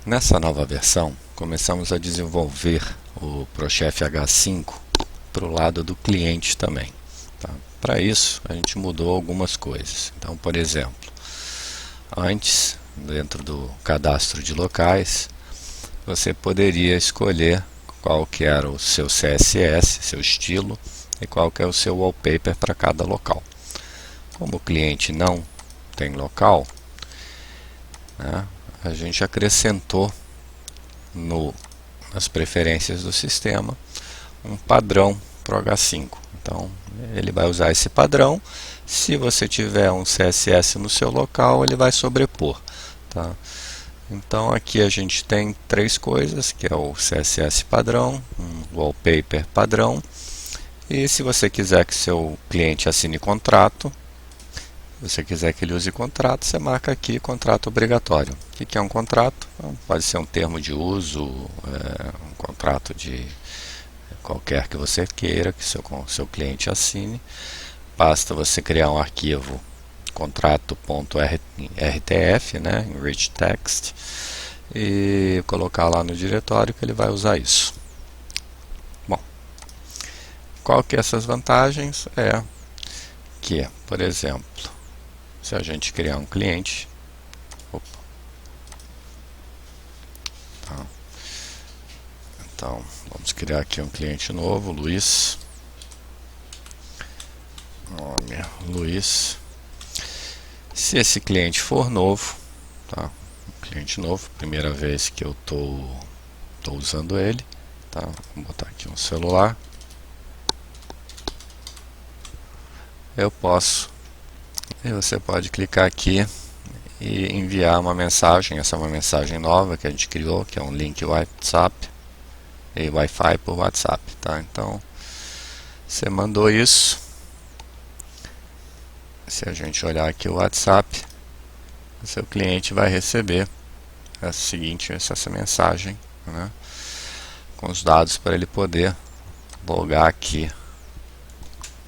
Nessa nova versão, começamos a desenvolver o ProChef H5 para o lado do cliente também. Tá? Para isso, a gente mudou algumas coisas. Então, por exemplo, antes, dentro do cadastro de locais, você poderia escolher qual que era o seu CSS, seu estilo, e qual que é o seu wallpaper para cada local. Como o cliente não tem local, né, a gente acrescentou nas preferências do sistema um padrão para o H5. Então ele vai usar esse padrão. Se você tiver um CSS no seu local, ele vai sobrepor. Tá? Então aqui a gente tem três coisas, que é o CSS padrão, um wallpaper padrão, e se você quiser que seu cliente assine contrato, se você quiser que ele use contrato, você marca aqui contrato obrigatório. O que é um contrato? Pode ser um termo de uso, um contrato de qualquer que você queira que seu cliente assine. Basta você criar um arquivo contrato.rtf, né, enrich text, e colocar lá no diretório que ele vai usar isso. Bom, qual que é essas vantagens? É que, por exemplo, se a gente criar um cliente, tá? Então vamos criar aqui um cliente novo, Luiz, nome Luiz. Se esse cliente for novo, tá? Cliente novo, primeira vez que eu tô usando ele, tá? Vou botar aqui um celular. Eu posso, e você pode clicar aqui e enviar uma mensagem. Essa é uma mensagem nova que a gente criou, que é um link WhatsApp e Wi-Fi por WhatsApp, tá? Então você mandou isso. Se a gente olhar aqui o WhatsApp, o seu cliente vai receber essa mensagem, né, com os dados para ele poder logar aqui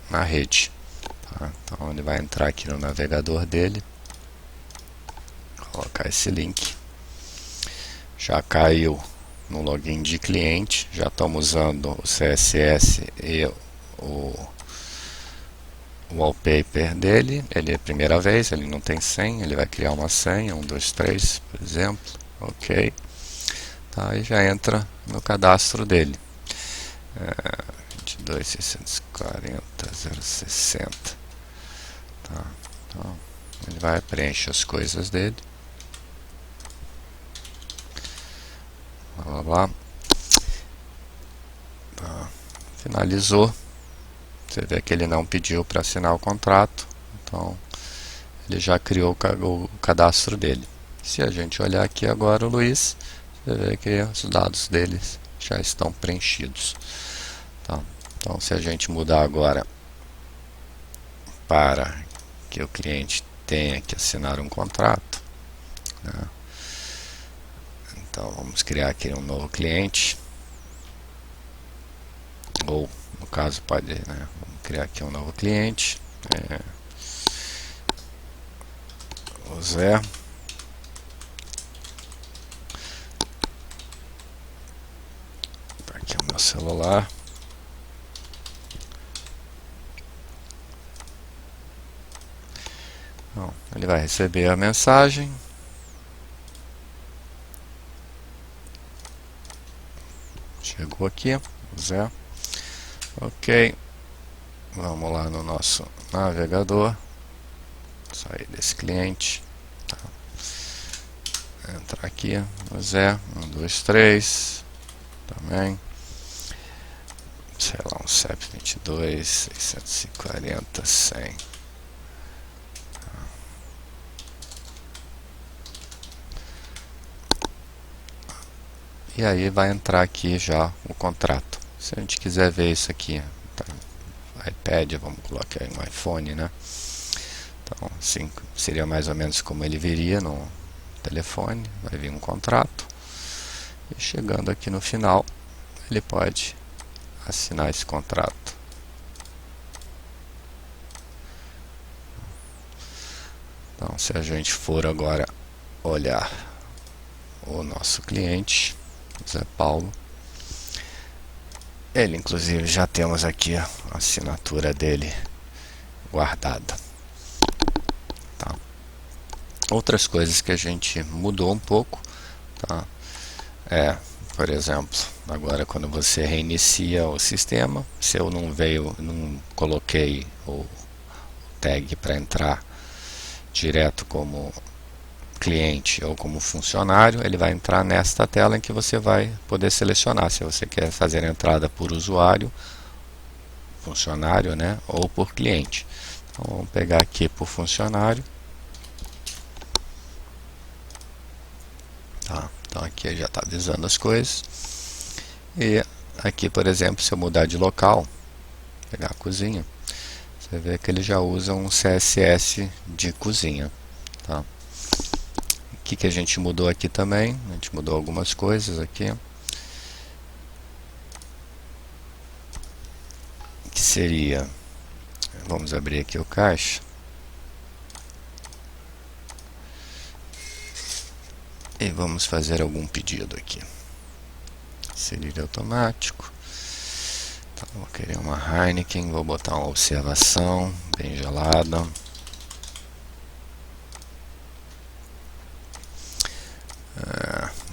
na rede. Tá? Então ele vai entrar aqui no navegador dele, colocar esse link. Já caiu no login de cliente, já estamos usando o CSS e o wallpaper dele. Ele é a primeira vez, ele não tem senha, ele vai criar uma senha, 1, 2, 3, por exemplo. Ok, tá, e já entra no cadastro dele. 22.640.060. Tá, então ele vai preencher as coisas dele. Blá, blá, blá. Tá, finalizou. Você vê que ele não pediu para assinar o contrato, então ele já criou o cadastro dele. Se a gente olhar aqui agora o Luiz, você vê que os dados dele já estão preenchidos. Tá? Então se a gente mudar agora para que o cliente tenha que assinar um contrato, né? Então vamos criar aqui um novo cliente, ou no caso pode, né, vamos criar aqui um novo cliente, o Zé. Tá aqui o meu celular. Bom, ele vai receber a mensagem. Chegou aqui, o Zé. Ok, vamos lá no nosso navegador, sair desse cliente, tá. Entrar aqui no Zé, 1, 2, 3, também, sei lá, um CEP 22, 640, 100. E aí vai entrar aqui já o contrato. Se a gente quiser ver isso aqui, tá, iPad, vamos colocar aí no iPhone, né? Então, assim, seria mais ou menos como ele viria no telefone. Vai vir um contrato. E chegando aqui no final, ele pode assinar esse contrato. Então, se a gente for agora olhar o nosso cliente, Zé Paulo. Ele, inclusive, já temos aqui a assinatura dele guardada. Tá? Outras coisas que a gente mudou um pouco, tá? Por exemplo, agora quando você reinicia o sistema, se eu não coloquei o tag para entrar direto como cliente ou como funcionário, ele vai entrar nesta tela em que você vai poder selecionar se você quer fazer a entrada por usuário, funcionário, né, ou por cliente. Então, vamos pegar aqui por funcionário. Tá, então aqui já está avisando as coisas. E aqui, por exemplo, se eu mudar de local, pegar a cozinha, você vê que ele já usa um CSS de cozinha. Tá? O que a gente mudou aqui também? A gente mudou algumas coisas aqui. Que seria, vamos abrir aqui o caixa. E vamos fazer algum pedido aqui. Inserir automático. Então, vou querer uma Heineken, vou botar uma observação bem gelada.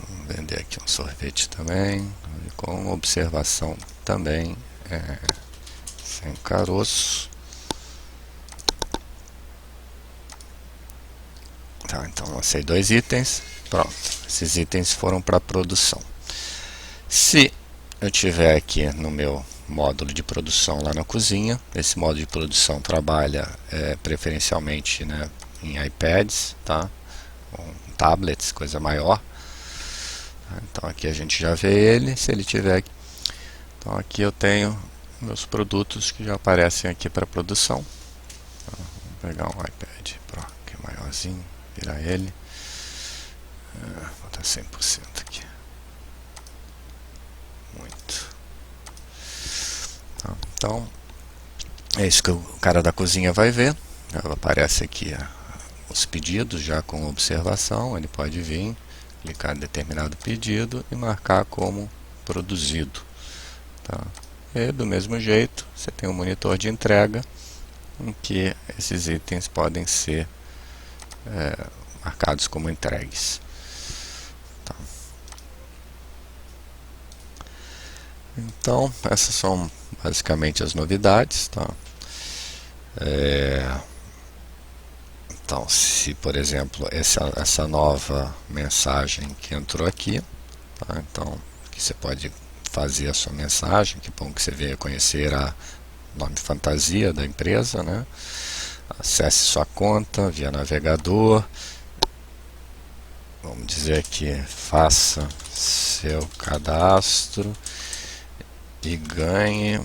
Vamos vender aqui um sorvete também, com observação também, sem caroço. Tá, então lancei 2 itens. Pronto, esses itens foram para produção. Se eu tiver aqui no meu módulo de produção lá na cozinha, esse módulo de produção trabalha preferencialmente, né, em iPads, tá? Com tablets, coisa maior. Então aqui a gente já vê ele, se ele tiver aqui. Então aqui eu tenho meus produtos que já aparecem aqui para produção. Então, vou pegar um iPad Pro, que é maiorzinho, virar ele. Vou botar 100% aqui. Muito. Tá, então, é isso que o cara da cozinha vai ver. Aparece aqui os pedidos já com observação. Ele pode vir, clicar em determinado pedido e marcar como produzido. Tá? E do mesmo jeito, você tem um monitor de entrega em que esses itens podem ser marcados como entregues. Tá. Então, essas são basicamente as novidades. Tá? Então, se por exemplo essa nova mensagem que entrou aqui, tá? Então que você pode fazer a sua mensagem, que bom que você veio conhecer a nome fantasia da empresa, né? Acesse sua conta via navegador, vamos dizer que faça seu cadastro e ganhe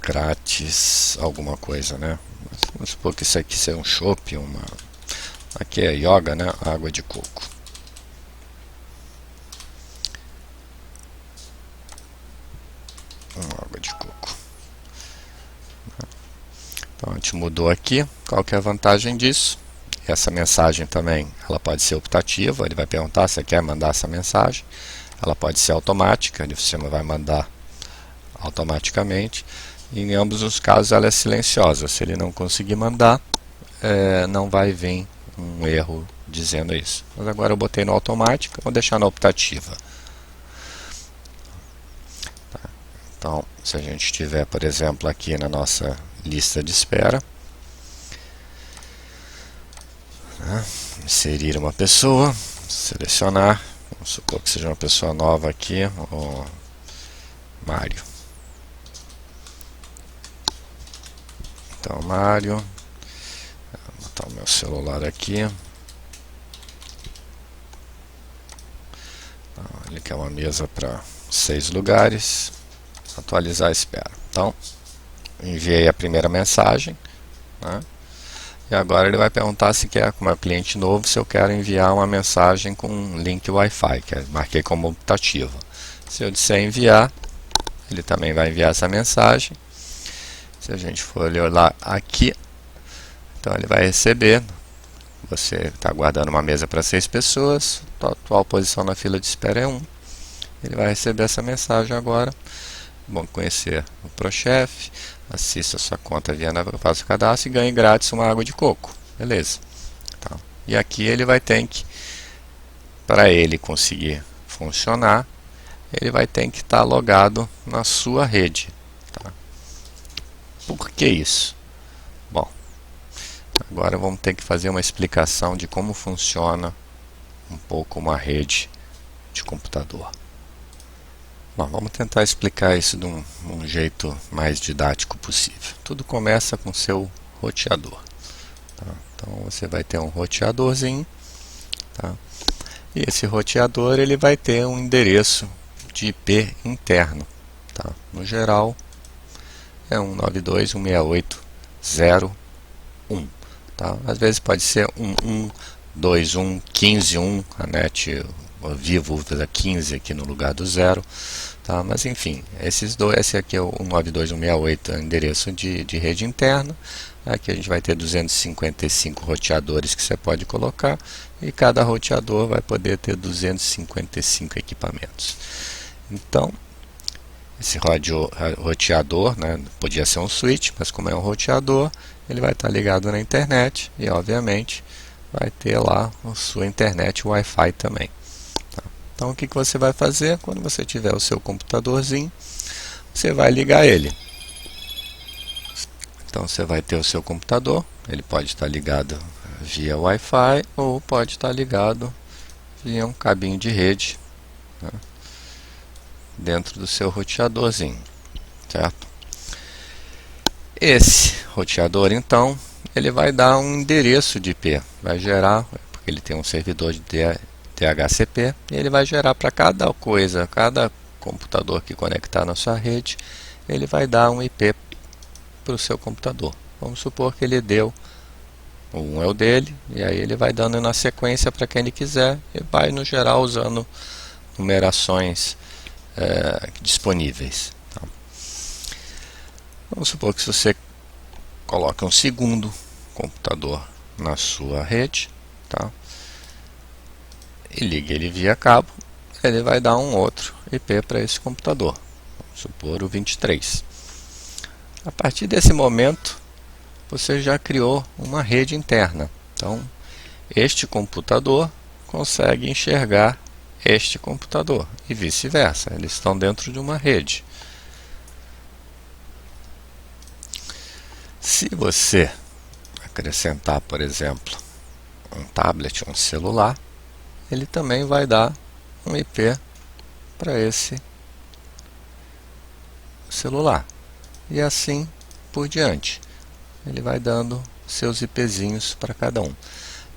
grátis alguma coisa, né? Vamos supor que isso aqui seja um chopp, aqui é yoga, né? Água de coco. Água de coco. Então a gente mudou aqui. Qual que é a vantagem disso? Essa mensagem também, ela pode ser optativa. Ele vai perguntar se você quer mandar essa mensagem. Ela pode ser automática, o sistema vai mandar automaticamente. E em ambos os casos ela é silenciosa. Se ele não conseguir mandar, não vai vir um erro dizendo isso. Mas agora eu botei no automático, vou deixar na optativa. Tá. Então, se a gente tiver, por exemplo, aqui na nossa lista de espera, né, inserir uma pessoa, selecionar, vamos supor que seja uma pessoa nova aqui, o Mário. Então, Mário, vou botar o meu celular aqui. Ele quer uma mesa para 6 lugares. Atualizar a espera. Então, enviei a primeira mensagem, né? E agora ele vai perguntar se quer, como é cliente novo, se eu quero enviar uma mensagem com um link Wi-Fi, que marquei como optativa. Se eu disser enviar, ele também vai enviar essa mensagem. Se a gente for olhar aqui, então ele vai receber você está aguardando uma mesa para 6 pessoas, a atual posição na fila de espera é 1. Ele vai receber essa mensagem agora. Bom conhecer o ProChef, assista a sua conta via faça o cadastro e ganhe grátis uma água de coco. Beleza. Tá. E aqui ele vai ter que, para ele conseguir funcionar, ele vai ter que estar logado na sua rede. Tá? Por que isso? Bom, agora vamos ter que fazer uma explicação de como funciona um pouco uma rede de computador. Bom, vamos tentar explicar isso de um jeito mais didático possível. Tudo começa com seu roteador. Tá? Então você vai ter um roteadorzinho. Tá? E esse roteador ele vai ter um endereço de IP interno. Tá? No geral é 192.168.0.1. Tá? Às vezes pode ser 11.21.15.1, a net Vivo usa 15 aqui no lugar do 0. Tá? Mas enfim, esse aqui é o 192.168, é o endereço de rede interna. Aqui a gente vai ter 255 roteadores que você pode colocar, e cada roteador vai poder ter 255 equipamentos. Então, esse roteador, né, podia ser um switch, mas como é um roteador, ele vai estar ligado na internet e, obviamente, vai ter lá a sua internet Wi-Fi também. Tá? Então, o que você vai fazer? Quando você tiver o seu computadorzinho, você vai ligar ele. Então, você vai ter o seu computador, ele pode estar ligado via Wi-Fi ou pode estar ligado via um cabinho de rede, né, dentro do seu roteadorzinho, certo? Esse roteador, então, ele vai dar um endereço de IP, vai gerar, porque ele tem um servidor de DHCP, e ele vai gerar para cada coisa, cada computador que conectar na sua rede, ele vai dar um IP para o seu computador. Vamos supor que ele deu o 1 é o dele, e aí ele vai dando na sequência para quem ele quiser, e vai no geral usando numerações disponíveis. Tá? Vamos supor que se você coloca um segundo computador na sua rede, tá? E liga ele via cabo, ele vai dar um outro IP para esse computador, vamos supor o 23. A partir desse momento, você já criou uma rede interna. Então, este computador consegue enxergar este computador e vice-versa. Eles estão dentro de uma rede. Se você acrescentar, por exemplo, um tablet, um celular, ele também vai dar um IP para esse celular. E assim por diante. Ele vai dando seus IPzinhos para cada um.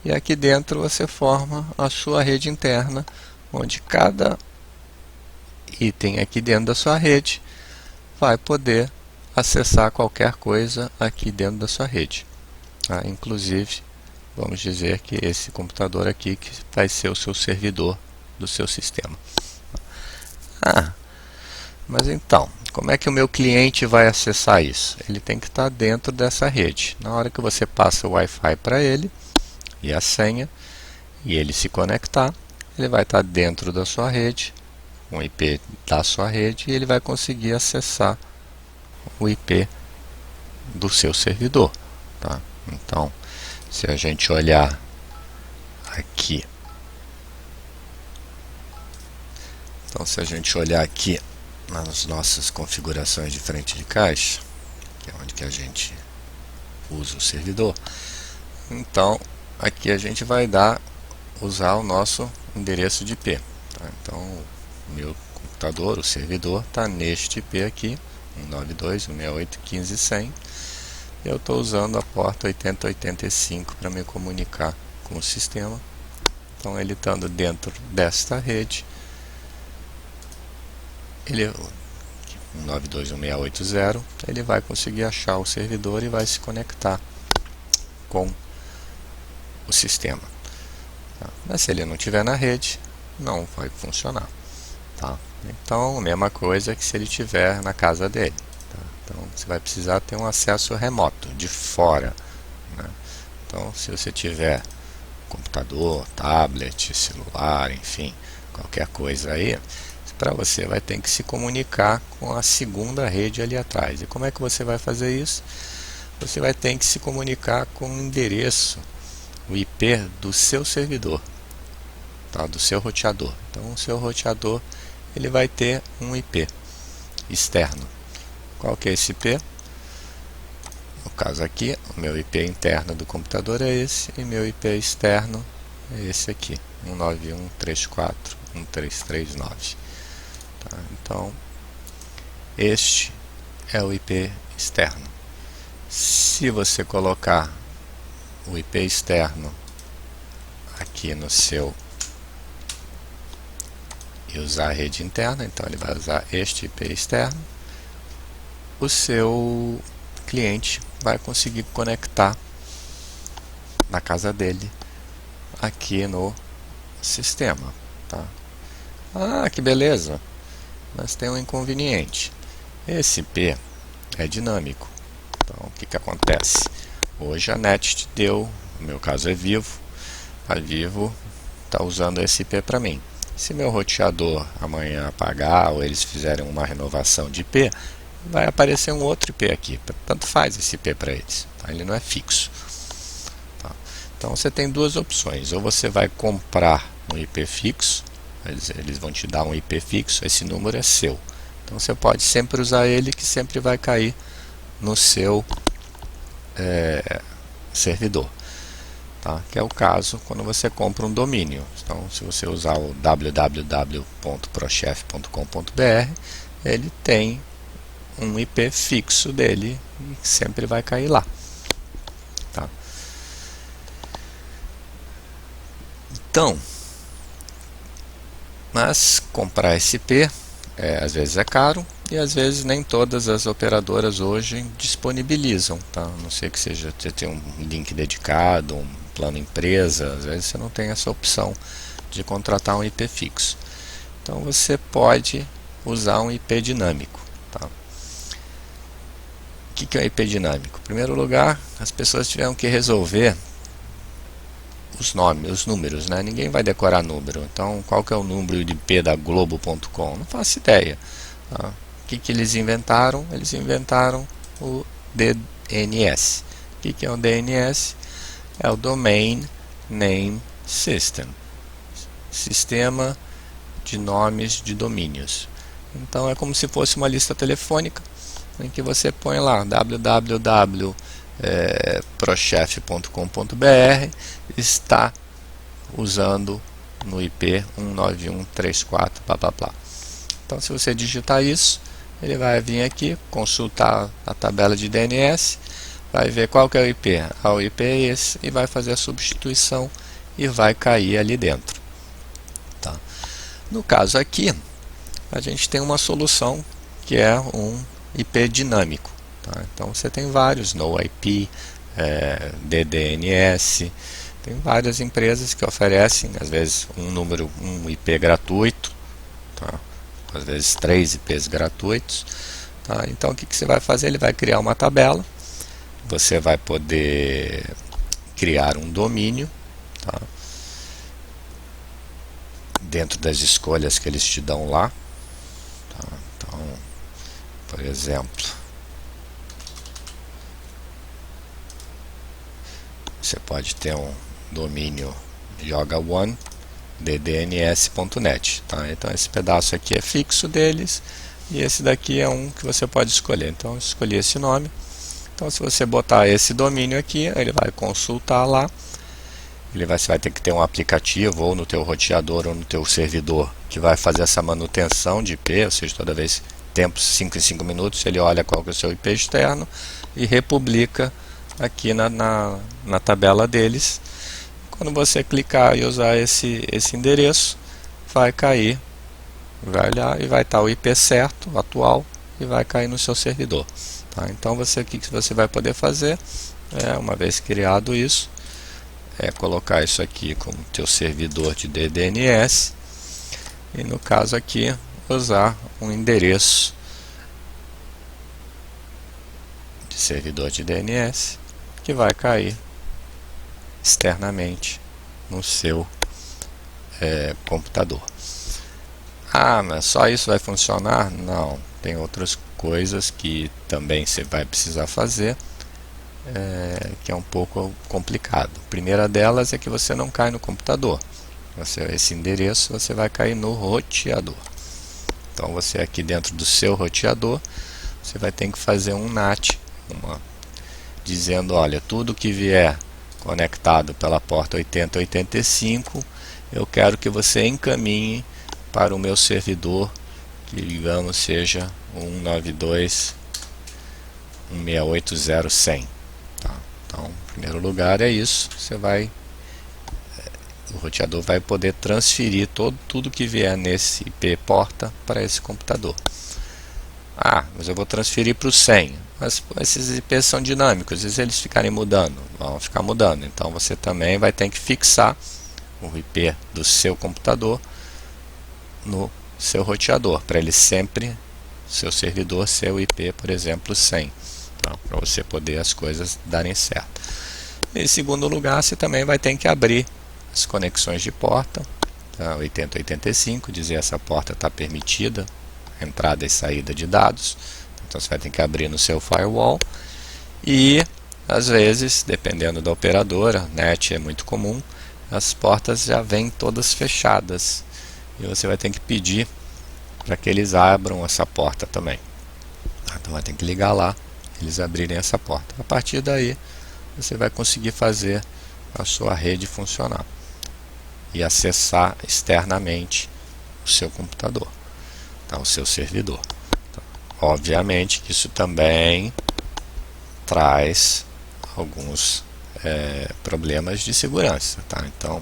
E aqui dentro você forma a sua rede interna, onde cada item aqui dentro da sua rede vai poder acessar qualquer coisa aqui dentro da sua rede. Tá? Inclusive, vamos dizer que esse computador aqui que vai ser o seu servidor do seu sistema. Mas então, como é que o meu cliente vai acessar isso? Ele tem que estar dentro dessa rede. Na hora que você passa o Wi-Fi para ele e a senha, e ele se conectar, ele vai estar dentro da sua rede, um IP da sua rede, e ele vai conseguir acessar o IP do seu servidor. Tá? Então, se a gente olhar aqui, nas nossas configurações de frente de caixa, que é onde que a gente usa o servidor, então aqui a gente vai usar o nosso endereço de IP. Tá? Então o meu computador, o servidor, está neste IP aqui, 192.168.15.100. Eu estou usando a porta 8085 para me comunicar com o sistema. Então ele estando dentro desta rede, ele 192.168.0, ele vai conseguir achar o servidor e vai se conectar com o sistema. Tá? Mas se ele não estiver na rede, não vai funcionar. Tá? Então, a mesma coisa que se ele estiver na casa dele. Tá? Então, você vai precisar ter um acesso remoto, de fora. Né? Então, se você tiver computador, tablet, celular, enfim, qualquer coisa aí, para você vai ter que se comunicar com a segunda rede ali atrás. E como é que você vai fazer isso? Você vai ter que se comunicar com o endereço, o IP do seu servidor, tá? Do seu roteador. Então o seu roteador ele vai ter um IP externo. Qual que é esse IP? No caso aqui, o meu IP interno do computador é esse e meu IP externo é esse aqui, 191.168.1.1339. Tá? Então, este é o IP externo. Se você colocar o IP externo aqui no seu e usar a rede interna, então ele vai usar este IP externo, o seu cliente vai conseguir conectar na casa dele aqui no sistema, tá? Ah, que beleza! Mas tem um inconveniente. Esse IP é dinâmico. Então, o que acontece? Hoje a NET te deu, no meu caso é Vivo, a Vivo está usando esse IP para mim. Se meu roteador amanhã apagar ou eles fizerem uma renovação de IP, vai aparecer um outro IP aqui. Tanto faz esse IP para eles, tá? Ele não é fixo. Tá? Então você tem duas opções. Ou você vai comprar um IP fixo, eles vão te dar um IP fixo, esse número é seu. Então você pode sempre usar ele, que sempre vai cair no seu servidor. Tá? Que é o caso quando você compra um domínio. Então, se você usar o www.prochef.com.br, ele tem um IP fixo dele e sempre vai cair lá. Tá? Então, mas comprar esse IP às vezes é caro e às vezes nem todas as operadoras hoje disponibilizam, tá? A não sei que seja você tem um link dedicado, um plano empresa, às vezes você não tem essa opção de contratar um IP fixo. Então você pode usar um IP dinâmico, tá? O que é um IP dinâmico? Em primeiro lugar, as pessoas tiveram que resolver os nomes, os números, né? Ninguém vai decorar número. Então, qual que é o número de IP da Globo.com? Não faço ideia. Tá? O que eles inventaram? Eles inventaram o DNS. O que é o DNS? É o Domain Name System, sistema de nomes de domínios. Então é como se fosse uma lista telefônica em que você põe lá www.prochef.com.br está usando no IP 191.168.1.1339, blá blá blá. Então se você digitar isso, ele vai vir aqui, consultar a tabela de DNS, vai ver qual que é o IP. O IP é esse e vai fazer a substituição e vai cair ali dentro. Tá? No caso aqui, a gente tem uma solução que é um IP dinâmico. Tá? Então você tem vários, NoIP, DDNS, tem várias empresas que oferecem, às vezes um IP gratuito, tá? Às vezes 3 IPs gratuitos. Tá? Então o que você vai fazer? Ele vai criar uma tabela, você vai poder criar um domínio, tá? Dentro das escolhas que eles te dão lá. Tá? Então, por exemplo, você pode ter um domínio yoga1 ddns.net, tá? Então esse pedaço aqui é fixo deles e esse daqui é um que você pode escolher. Então eu escolhi esse nome. Então se você botar esse domínio aqui, ele vai consultar lá. Você vai ter que ter um aplicativo ou no teu roteador ou no teu servidor que vai fazer essa manutenção de IP, ou seja, toda vez tempo 5 em 5 minutos ele olha qual que é o seu IP externo e republica aqui na tabela deles. Quando você clicar e usar esse endereço, vai cair, vai olhar e vai estar o IP certo, atual, e vai cair no seu servidor. Tá? Então o que você vai poder fazer, uma vez criado isso, é colocar isso aqui como teu servidor de DDNS e no caso aqui usar um endereço de servidor de DNS que vai cair externamente no seu computador. Ah, mas só isso vai funcionar? Não, tem outras coisas que também você vai precisar fazer, que é um pouco complicado. A primeira delas é que você não cai no computador. Esse endereço você vai cair no roteador. Então você aqui dentro do seu roteador, você vai ter que fazer um NAT, dizendo, olha, tudo que vier conectado pela porta 8085, eu quero que você encaminhe para o meu servidor, que digamos seja 192.168.0.100. Tá? Então, em primeiro lugar é isso, o roteador vai poder transferir tudo que vier nesse IP porta para esse computador. Ah, mas eu vou transferir para o 100. Mas esses IPs são dinâmicos, e se eles ficarem mudando, vão ficar mudando. Então você também vai ter que fixar o IP do seu computador no seu roteador, para ele sempre, seu servidor ser o IP, por exemplo, 100, tá? Para você poder as coisas darem certo. Em segundo lugar, você também vai ter que abrir as conexões de porta, tá? 8085, dizer essa porta está permitida, entrada e saída de dados. Então você vai ter que abrir no seu firewall. E às vezes, dependendo da operadora, NET é muito comum, as portas já vêm todas fechadas e você vai ter que pedir para que eles abram essa porta também. Então vai ter que ligar lá, eles abrirem essa porta. A partir daí você vai conseguir fazer a sua rede funcionar e acessar externamente o seu computador, tá? O seu servidor. Então, obviamente que isso também traz alguns problemas de segurança, tá? Então,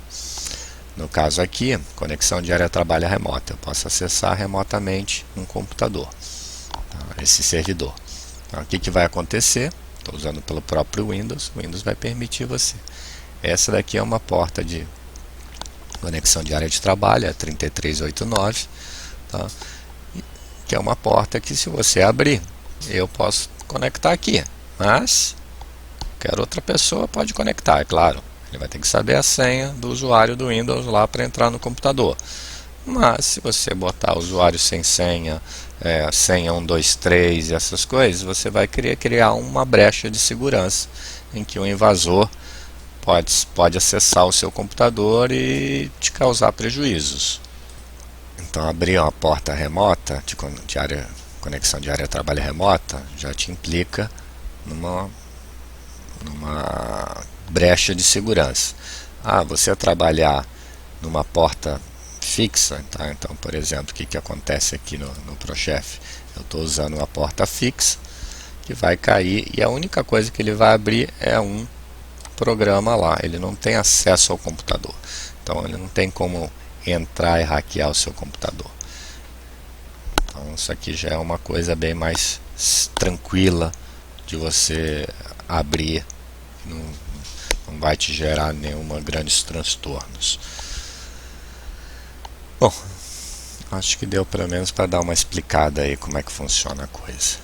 no caso aqui, conexão de área de trabalho remota, eu posso acessar remotamente um computador, tá? Esse servidor. Então, o que vai acontecer? Estou usando pelo próprio Windows, o Windows vai permitir você. Essa daqui é uma porta de conexão de área de trabalho, é 3389, tá? Que é uma porta que, se você abrir, eu posso conectar aqui, mas qualquer outra pessoa pode conectar, é claro. Ele vai ter que saber a senha do usuário do Windows lá para entrar no computador. Mas se você botar usuário sem senha, senha 123 e essas coisas, você vai criar uma brecha de segurança em que o invasor pode acessar o seu computador e te causar prejuízos. Então, abrir uma porta remota de conexão de área de trabalho remota já te implica numa brecha de segurança. Ah, você trabalhar numa porta fixa, tá? Então, por exemplo, o que acontece aqui no ProChef? Eu estou usando uma porta fixa que vai cair e a única coisa que ele vai abrir é um programa lá. Ele não tem acesso ao computador. Então, ele não tem como entrar e hackear o seu computador. Então, isso aqui já é uma coisa bem mais tranquila de você abrir. Não vai te gerar nenhuma grandes transtornos. Bom, acho que deu pelo menos para dar uma explicada aí como é que funciona a coisa.